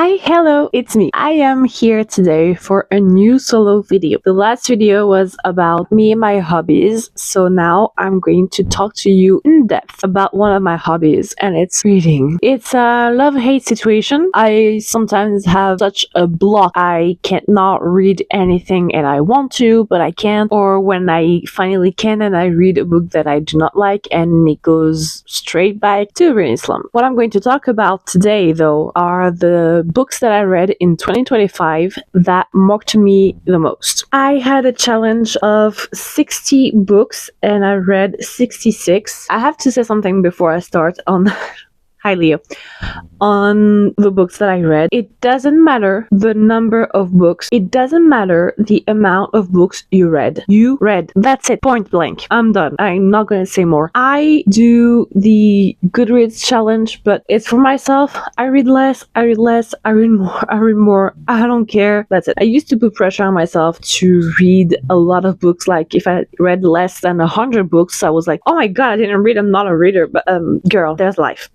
Hi, hello, it's me. I am here today for a new solo video. The last video was about me and my hobbies, so now I'm going to talk to you in depth about one of my hobbies, and it's reading. It's a love-hate situation. I sometimes have such a block. I cannot read anything and I want to, but I can't. Or when I finally can and I read a book that I do not like and it goes straight back to reading slump. What I'm going to talk about today, though, are the books that I read in 2025 that marked me the most. I had a challenge of 60 books and I read 66. I have to say something before I start on Hi Leo. On the books that I read, it doesn't matter the number of books. It doesn't matter the amount of books you read. You read. That's it. Point blank. I'm done. I'm not going to say more. I do the Goodreads challenge, but it's for myself. I read less. I read less. I read more. I read more. I don't care. That's it. I used to put pressure on myself to read a lot of books. Like if I read less than 100 books, I was like, oh my god, I didn't read. I'm not a reader. But girl, there's life.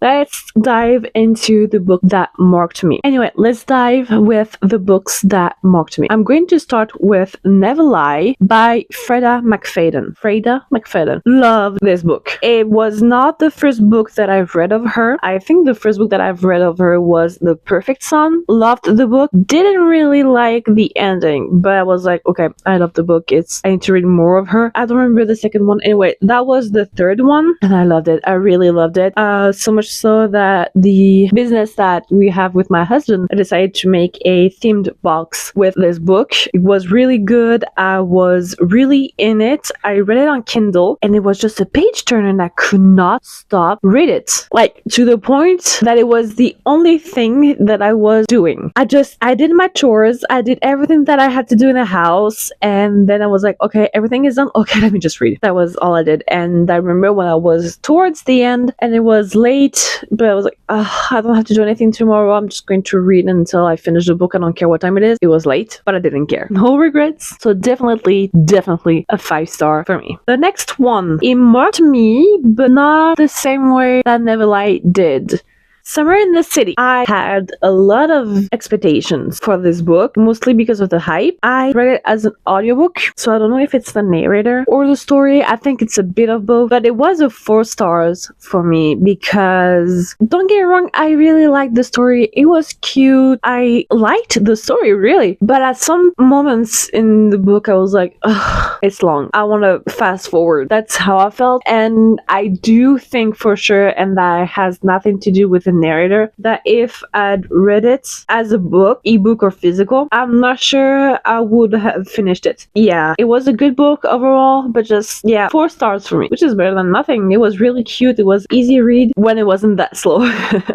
Let's dive into the book that marked me. Anyway, let's dive with the books that marked me. I'm going to start with Never Lie by Freda McFadden. Freda McFadden. Love this book. It was not the first book that I've read of her. I think the first book that I've read of her was The Perfect Son. Loved the book. Didn't really like the ending, but I was like, okay, I love the book. I need to read more of her. I don't remember the second one. Anyway, that was the third one, and I loved it. I really loved it. So much so that the business that we have with my husband, I decided to make a themed box with this book. It was really good. I was really in it. I read it on Kindle and it was just a page turner and I could not stop read it. Like to the point that it was the only thing that I was doing. I did my chores. I did everything that I had to do in the house. And then I was like, okay, everything is done. Okay, let me just read. That was all I did. And I remember when I was towards the end and it was late, but I was like, I don't have to do anything tomorrow. I'm just going to read until I finish the book. I don't care what time it is. It was late, but I didn't care. No regrets. So definitely a 5-star for me. The next one, it marked me, but not the same way that Never Lie did. Summer in the City. I had a lot of expectations for this book, mostly because of the hype. I read it as an audiobook, so I don't know if it's the narrator or the story. I think it's a bit of both, but it was a 4 stars for me because, don't get me wrong, I really liked the story. It was cute. I liked the story, really. But at some moments in the book, I was like, ugh, it's long. I want to fast forward. That's how I felt. And I do think for sure, and that has nothing to do with the narrator, that if I'd read it as a book, ebook or physical, I'm not sure I would have finished it. Yeah, it was a good book overall, but just, yeah, 4 stars for me, which is better than nothing. It was really cute. It was easy read when it wasn't that slow.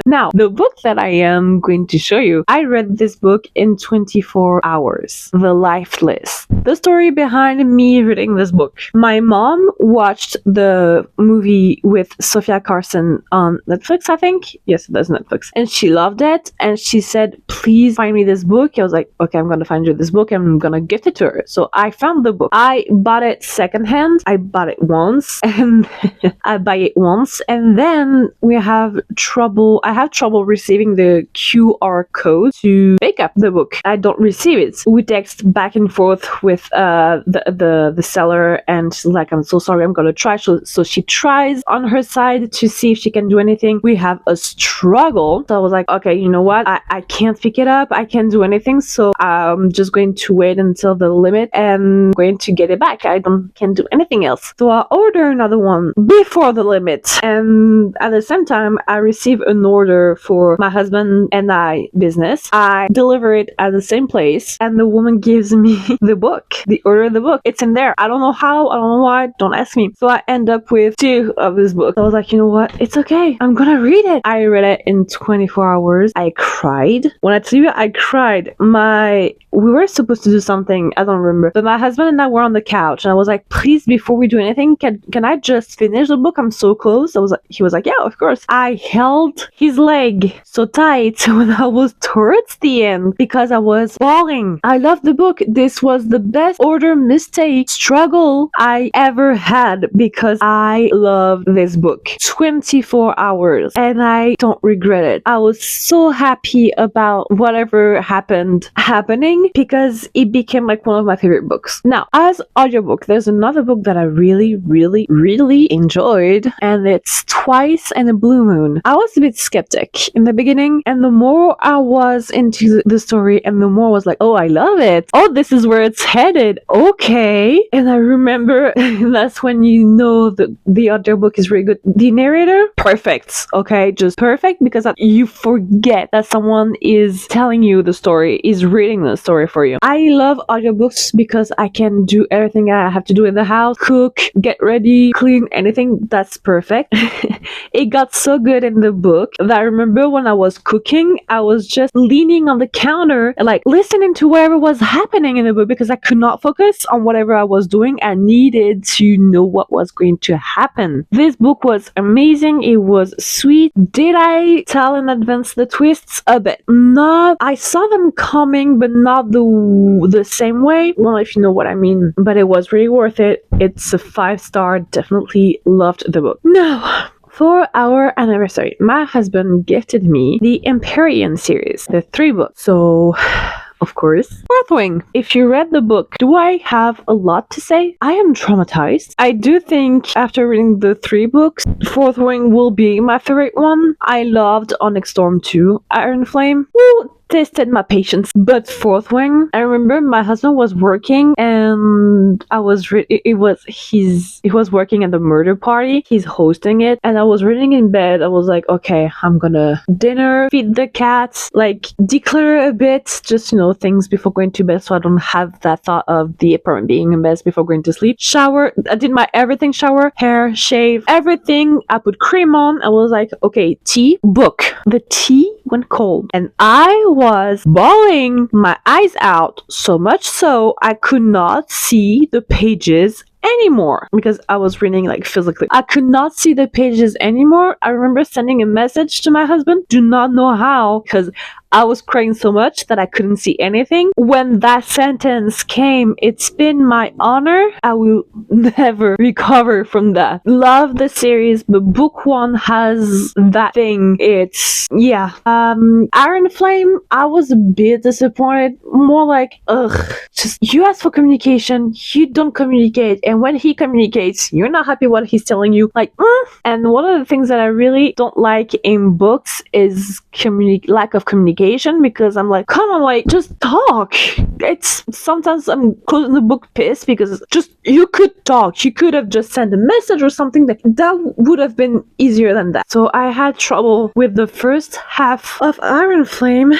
Now, the book that I am going to show you, I read this book in 24 hours. The Lifeless. The story behind me reading this book. My mom watched the movie with Sofia Carson on Netflix, I think. Yes, that's Netflix. And she loved it. And she said, please find me this book. I was like, okay, I'm going to find you this book. I'm going to gift it to her. So I found the book. I bought it secondhand. I bought it once and I buy it once. And then I have trouble receiving the QR code to pick up the book. I don't receive it. We text back and forth with the seller and she's like, I'm so sorry, I'm going to try. So she tries on her side to see if she can do anything. We have a struggle. So I was like, okay, you know what? I can't pick it up. I can't do anything. So I'm just going to wait until the limit and I'm going to get it back. Can't do anything else. So I order another one before the limit. And at the same time, I receive an order for my husband and I business. I deliver it at the same place and the woman gives me the book, the order of the book. It's in there. I don't know how, I don't know why, don't ask me. So I end up with 2 of this book. I was like, you know what? It's okay. I'm gonna read it. I read it in 24 hours. I cried. When I tell you I cried, we were supposed to do something, I don't remember, but my husband and I were on the couch and I was like, please, before we do anything, can I just finish the book? I'm so close. He was like, yeah, of course. I held his leg so tight when I was towards the end because I was bawling. I loved the book. This was the best order mistake struggle I ever had because I love this book. 24 hours and I don't don't regret it. I was so happy about whatever happening because it became like one of my favorite books. Now, as audiobook, there's another book that I really, really, really enjoyed, and it's Twice and a Blue Moon. I was a bit skeptic in the beginning, and the more I was into the story, and the more I was like, oh, I love it. Oh, this is where it's headed. Okay. And I remember that's when you know that the audiobook is really good. The narrator, perfect. Okay, just perfect, because you forget that someone is telling you the story, is reading the story for you. I love audiobooks because I can do everything I have to do in the house, cook, get ready, clean, anything. That's perfect. It got so good in the book that I remember when I was cooking, I was just leaning on the counter, like listening to whatever was happening in the book because I could not focus on whatever I was doing. I needed to know what was going to happen. This book was amazing. It was sweet. Did I tell in advance the twists? A bit. Not. I saw them coming, but not the same way. Well, if you know what I mean. But it was really worth it. It's a 5-star. Definitely loved the book. Now, for our anniversary, my husband gifted me the Empyrean series, the 3 books. So, of course, Fourth Wing. If you read the book, do I have a lot to say? I am traumatized. I do think after reading the 3 books, Fourth Wing will be my favorite one. I loved Onyx Storm 2, Iron Flame. Woo! Tested my patience. But Fourth Wing, I remember my husband was working and I was he was working at the murder party. He's hosting it and I was reading in bed. I was like, okay, I'm gonna dinner, feed the cats, like declutter a bit, just things before going to bed so I don't have that thought of the apartment being a mess before going to sleep. Shower, I did my everything, shower, hair, shave, everything. I put cream on. I was like, okay, tea, book. The tea went cold and I was bawling my eyes out, so much so I could not see the pages anymore because I was reading like physically. I could not see the pages anymore. I remember sending a message to my husband, do not know how, because I was crying so much that I couldn't see anything. When that sentence came, it's been my honor. I will never recover from that. Love the series, but book 1 has that thing. It's, yeah. Iron Flame, I was a bit disappointed. More like, ugh, just you ask for communication, you don't communicate. And when he communicates, you're not happy what he's telling you. Like, And one of the things that I really don't like in books is lack of communication, because I'm like, come on, like, just talk. It's sometimes I'm closing the book pissed because just you could talk. You could have just sent a message or something that would have been easier than that. So I had trouble with the first half of Iron Flame,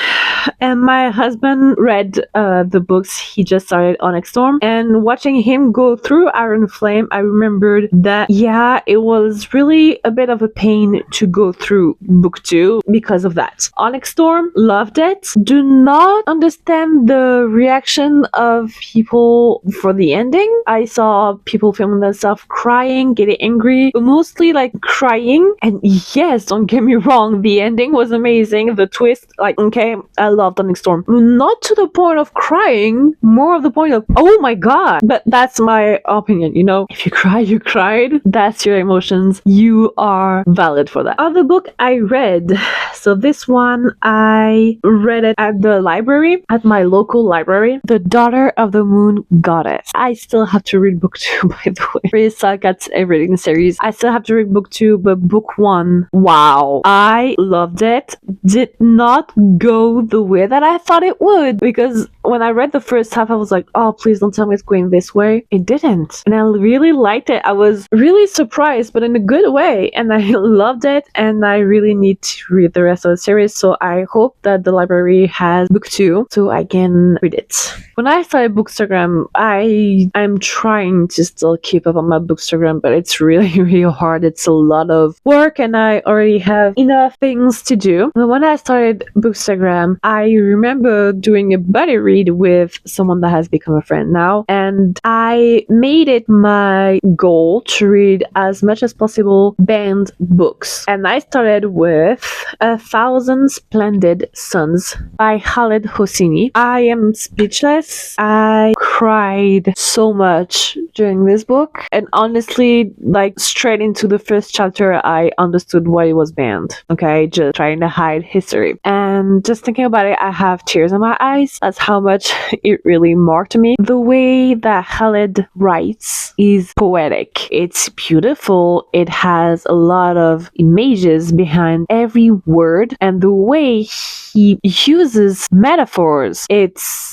and my husband read the books. He just started Onyx Storm, and watching him go through Iron Flame, I remembered that, yeah, it was really a bit of a pain to go through book 2 because of that. Onyx Storm, loved it. Do not understand the reaction of people for the ending. I saw people filming themselves crying, getting angry, but mostly like crying. And yes, don't get me wrong, the ending was amazing. The twist, like, okay, I loved Onyx Storm. Not to the point of crying, more of the point of, oh my god. But that's my opinion, If you cry, you cried. That's your emotions. You are valid for that. Other book I read. So this one, I read it at the library, at my local library. The Daughter of the Moon Goddess. I still have to read book 2, by the way. Really suck at reading the series. I still have to read book 2, but book 1, wow. I loved it. Did not go the way that I thought it would, because when I read the first half, I was like, oh, please don't tell me it's going this way. It didn't. And I really liked it. I was really surprised, but in a good way. And I loved it. And I really need to read the rest of the series. So I hope that the library has book 2 so I can read it. When I started Bookstagram, I'm trying to still keep up on my Bookstagram, but it's really, really hard. It's a lot of work and I already have enough things to do. But when I started Bookstagram, I remember doing a buddy read read with someone that has become a friend now, and I made it my goal to read as much as possible banned books. And I started with 1,000 Splendid Suns by Khaled Hosseini. I am speechless. I cried so much during this book, and honestly, like straight into the first chapter, I understood why it was banned. Okay, just trying to hide history. And just thinking about it, I have tears in my eyes. That's how much it really marked me. The way that Khaled writes is poetic. It's beautiful. It has a lot of images behind every word, and the way he uses metaphors,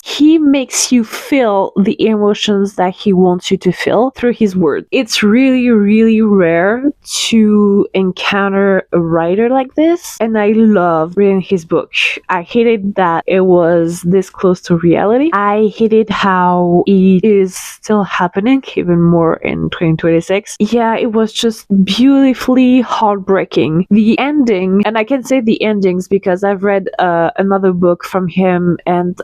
he makes you feel the emotions that he wants you to feel through his words. It's really, really rare to encounter a writer like this, and I love reading his book. I hated that it was this close to reality. I hated how it is still happening, even more in 2026. Yeah, it was just beautifully heartbreaking. The ending, and I can say the endings because I've read another book from him, and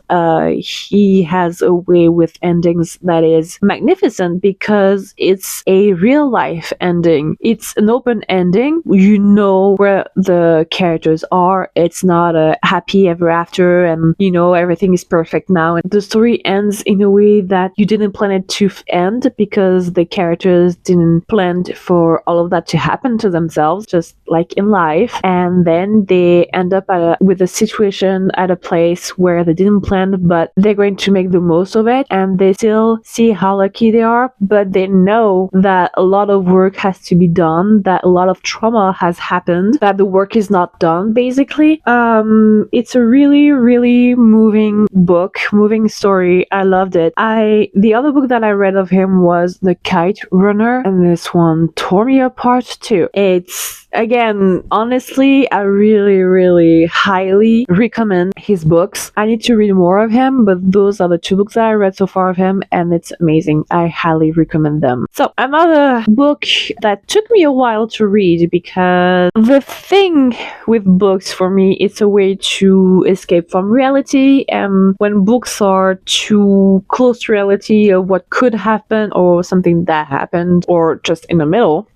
he has a way with endings that is magnificent because it's a real life ending. It's an open ending. You know where the characters are. It's not a happy ever after and everything is perfect now. And the story ends in a way that you didn't plan it to end because the characters didn't plan for all of that to happen to themselves, just like in life. And then they end up with a situation at a place where they didn't plan, but they're going to make the most of it, and they still see how lucky they are, but they know that a lot of work has to be done, that a lot of trauma has happened, that the work is not done, basically. It's a really, really moving book, moving story. I loved it. The other book that I read of him was The Kite Runner, and this one tore me apart too. It's, again, honestly, I really, really highly recommend his books. I need to read more of him, but those are the two books that I read so far of him, and it's amazing. I highly recommend them. So, another book that took me a while to read, because the thing with books for me, it's a way to escape from reality, and when books are too close to reality of what could happen or something that happened or just in the middle,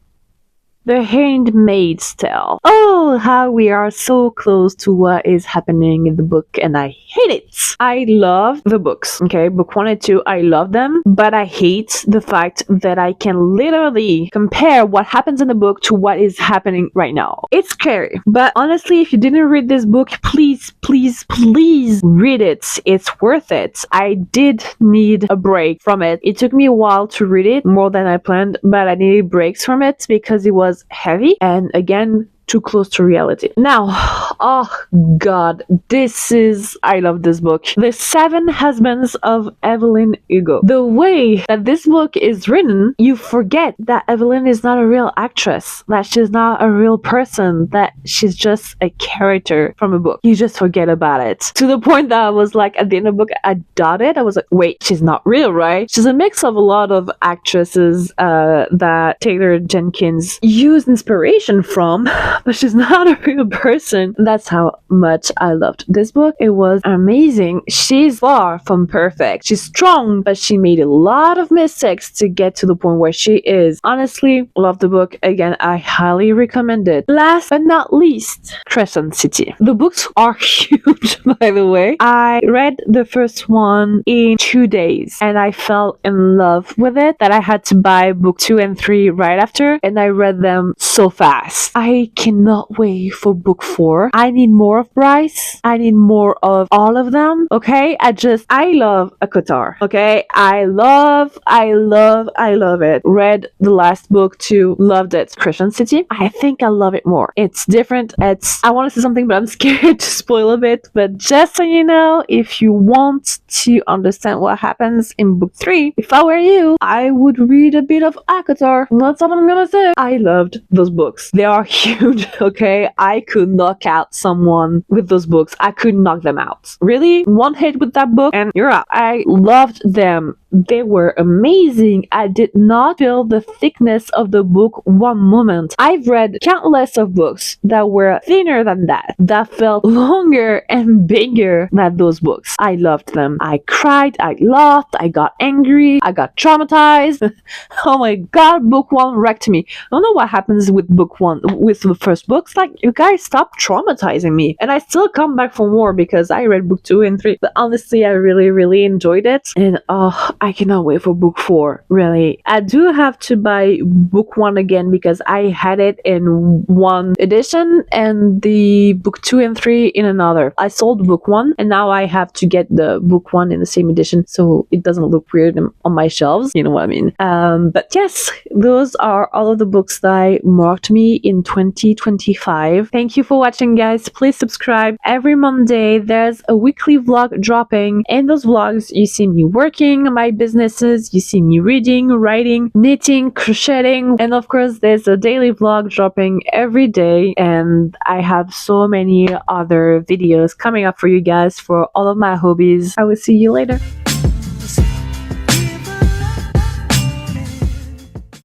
The Handmaid's Tale. Oh, how we are so close to what is happening in the book, and I hate it. I love the books, okay? Book 1 and 2, I love them, but I hate the fact that I can literally compare what happens in the book to what is happening right now. It's scary, but honestly, if you didn't read this book, please, please, please read it. It's worth it. I did need a break from it. It took me a while to read it, more than I planned, but I needed breaks from it because it was heavy and, again, too close to reality. Now, oh god, I love this book. The 7 Husbands of Evelyn Hugo. The way that this book is written, you forget that Evelyn is not a real actress, that she's not a real person, that she's just a character from a book. You just forget about it. To the point that I was like, at the end of the book, I doubted. I was like, wait, she's not real, right? She's a mix of a lot of actresses that Taylor Jenkins used inspiration from, but she's not a real person. That's how much I loved this book. It was amazing. She's far from perfect. She's strong, but she made a lot of mistakes to get to the point where she is. Honestly, love the book. Again, I highly recommend it. Last but not least, Crescent City. The books are huge, by the way. I read the first one in 2 days, and I fell in love with it that I had to buy book 2 and 3 right after, and I read them so fast. I cannot wait for book 4. I need more of Bryce. I need more of all of them. Okay? I love a Qatar. Okay? I love it. Read the last book too. Loved it. Crescent City. I think I love it more. It's different. I want to say something, but I'm scared to spoil a bit. But just so you know, if you want to understand what happens in book 3, if I were you, I would read a bit of Akatar. That's all I'm gonna say. I loved those books. They are huge. Okay, I could knock out shot someone with those books, I could knock them out. Really? One hit with that book and you're out. I loved them. They were amazing. I did not feel the thickness of the book one moment. I've read countless of books that were thinner than that felt longer and bigger than those books. I loved them. I cried, I laughed, I got angry, I got traumatized. Oh my god, book one wrecked me. I don't know what happens with book one, with the first books. Like, you guys stop traumatizing me. And I still come back for more because I read book 2 and 3. But honestly, I really enjoyed it. And I cannot wait for book 4, really. I do have to buy book 1 again because I had it in one edition and the book 2 and 3 in another. I sold book 1 and now I have to get the book 1 in the same edition so it doesn't look weird on my shelves. You know what I mean? But yes, those are all of the books that marked me in 2025. Thank you for watching, guys. Please subscribe. Every Monday there's a weekly vlog dropping. In those vlogs you see me working my businesses, you see me reading, writing, knitting, crocheting, and of course there's a daily vlog dropping every day, and I have so many other videos coming up for you guys for all of my hobbies. I will see you later.